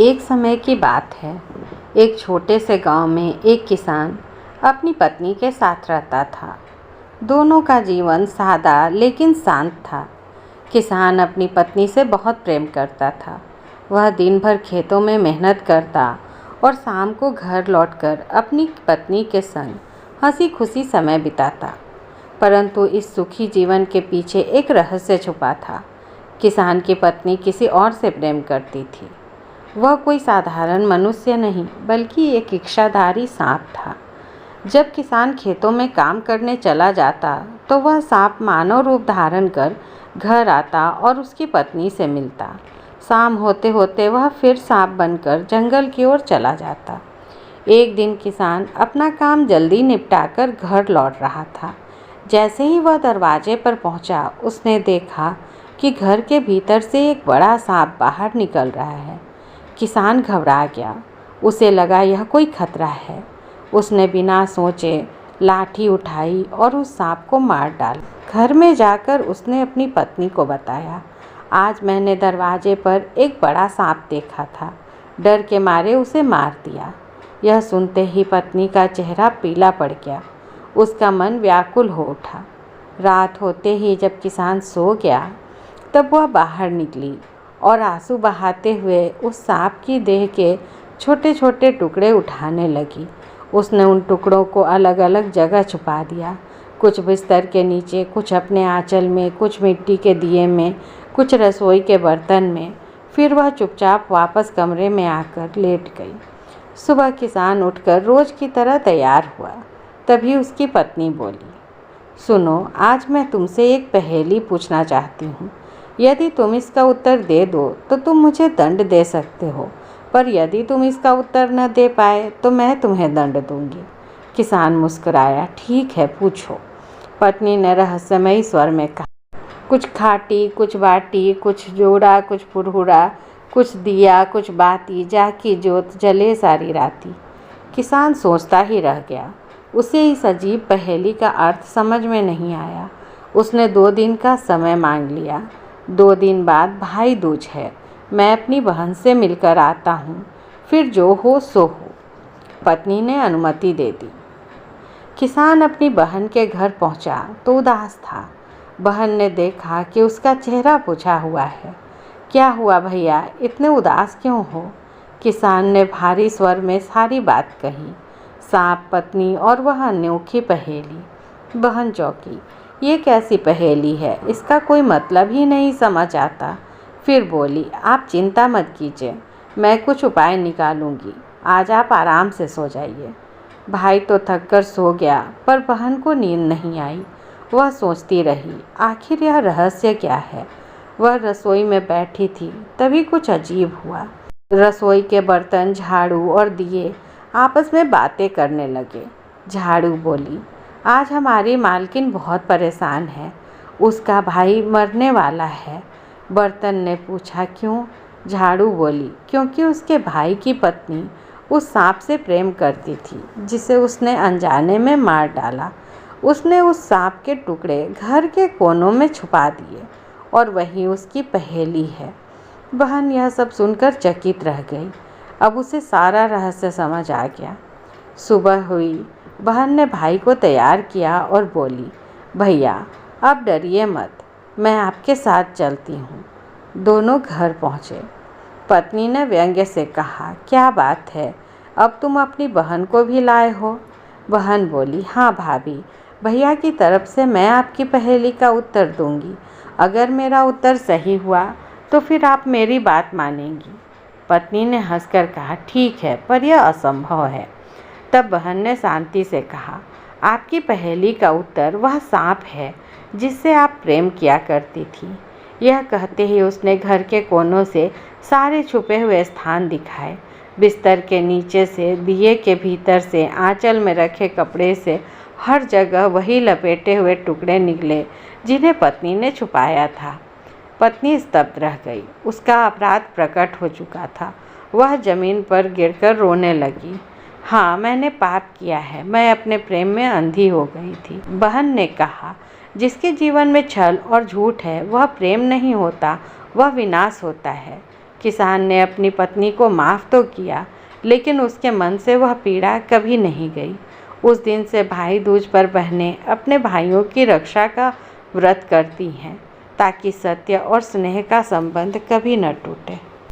एक समय की बात है। एक छोटे से गांव में एक किसान अपनी पत्नी के साथ रहता था। दोनों का जीवन सादा लेकिन शांत था। किसान अपनी पत्नी से बहुत प्रेम करता था। वह दिन भर खेतों में मेहनत करता और शाम को घर लौटकर अपनी पत्नी के संग हंसी खुशी समय बिताता। परंतु इस सुखी जीवन के पीछे एक रहस्य छुपा था। किसान की पत्नी किसी और से प्रेम करती थी। वह कोई साधारण मनुष्य नहीं बल्कि एक इच्छाधारी सांप था। जब किसान खेतों में काम करने चला जाता तो वह सांप मानव रूप धारण कर घर आता और उसकी पत्नी से मिलता। शाम होते होते वह फिर सांप बनकर जंगल की ओर चला जाता। एक दिन किसान अपना काम जल्दी निपटाकर घर लौट रहा था। जैसे ही वह दरवाजे पर पहुंचा, उसने देखा कि घर के भीतर से एक बड़ा सांप बाहर निकल रहा है। किसान घबरा गया। उसे लगा यह कोई खतरा है। उसने बिना सोचे लाठी उठाई और उस सांप को मार डाला। घर में जाकर उसने अपनी पत्नी को बताया, आज मैंने दरवाजे पर एक बड़ा सांप देखा था। डर के मारे उसे मार दिया। यह सुनते ही पत्नी का चेहरा पीला पड़ गया। उसका मन व्याकुल हो उठा। रात होते ही जब किसान सो गया तब वह बाहर निकली और आंसू बहाते हुए उस सांप की देह के छोटे छोटे टुकड़े उठाने लगी। उसने उन टुकड़ों को अलग अलग जगह छुपा दिया, कुछ बिस्तर के नीचे, कुछ अपने आंचल में, कुछ मिट्टी के दिए में, कुछ रसोई के बर्तन में। फिर वह चुपचाप वापस कमरे में आकर लेट गई। सुबह किसान उठकर रोज की तरह तैयार हुआ। तभी उसकी पत्नी बोली, सुनो, आज मैं तुमसे एक पहेली पूछना चाहती हूँ। यदि तुम इसका उत्तर दे दो तो तुम मुझे दंड दे सकते हो, पर यदि तुम इसका उत्तर न दे पाए तो मैं तुम्हें दंड दूंगी। किसान मुस्कुराया, ठीक है, पूछो। पत्नी ने रहस्यमयी स्वर में कहा, कुछ खाटी, कुछ बाटी, कुछ जोड़ा, कुछ फुरहुरा, कुछ दिया, कुछ बाती, जाकी जोत, जले सारी राती। किसान सोचता ही रह गया। उसे इस अजीब पहेली का अर्थ समझ में नहीं आया। उसने 2 दिन का समय मांग लिया। 2 दिन बाद भाई दूज है। मैं अपनी बहन से मिलकर आता हूँ, फिर जो हो सो हो। पत्नी ने अनुमति दे दी। किसान अपनी बहन के घर पहुँचा तो उदास था। बहन ने देखा कि उसका चेहरा बुझा हुआ है। क्या हुआ भैया, इतने उदास क्यों हो? किसान ने भारी स्वर में सारी बात कही, सांप, पत्नी और वह अनोखी पहेली। बहन चौंकी, ये कैसी पहेली है? इसका कोई मतलब ही नहीं समझ आता। फिर बोली, आप चिंता मत कीजिए, मैं कुछ उपाय निकालूंगी। आज आप आराम से सो जाइए। भाई तो थककर सो गया, पर बहन को नींद नहीं आई। वह सोचती रही, आखिर यह रहस्य क्या है? वह रसोई में बैठी थी, तभी कुछ अजीब हुआ। रसोई के बर्तन, झाड़ू और दिए आपस में बातें करने लगे। झाड़ू बोली, आज हमारी मालकिन बहुत परेशान है, उसका भाई मरने वाला है। बर्तन ने पूछा, क्यों? झाड़ू बोली, क्योंकि उसके भाई की पत्नी उस सांप से प्रेम करती थी जिसे उसने अनजाने में मार डाला। उसने उस सांप के टुकड़े घर के कोनों में छुपा दिए और वही उसकी पहेली है। बहन यह सब सुनकर चकित रह गई। अब उसे सारा रहस्य समझ आ गया। सुबह हुई। बहन ने भाई को तैयार किया और बोली, भैया अब डरिए मत, मैं आपके साथ चलती हूँ। दोनों घर पहुँचे। पत्नी ने व्यंग्य से कहा, क्या बात है, अब तुम अपनी बहन को भी लाए हो? बहन बोली, हाँ भाभी, भैया की तरफ से मैं आपकी पहेली का उत्तर दूंगी। अगर मेरा उत्तर सही हुआ तो फिर आप मेरी बात मानेंगी। पत्नी ने हंसकर कहा, ठीक है, पर यह असंभव है। तब बहन ने शांति से कहा, आपकी पहेली का उत्तर वह सांप है जिससे आप प्रेम किया करती थी। यह कहते ही उसने घर के कोनों से सारे छुपे हुए स्थान दिखाए। बिस्तर के नीचे से, दिए के भीतर से, आंचल में रखे कपड़े से, हर जगह वही लपेटे हुए टुकड़े निकले जिन्हें पत्नी ने छुपाया था। पत्नी स्तब्ध रह गई। उसका अपराध प्रकट हो चुका था। वह जमीन पर गिरकर रोने लगी। हाँ, मैंने पाप किया है, मैं अपने प्रेम में अंधी हो गई थी। बहन ने कहा, जिसके जीवन में छल और झूठ है वह प्रेम नहीं होता, वह विनाश होता है। किसान ने अपनी पत्नी को माफ़ तो किया, लेकिन उसके मन से वह पीड़ा कभी नहीं गई। उस दिन से भाई दूज पर बहनें अपने भाइयों की रक्षा का व्रत करती हैं, ताकि सत्य और स्नेह का संबंध कभी न टूटे।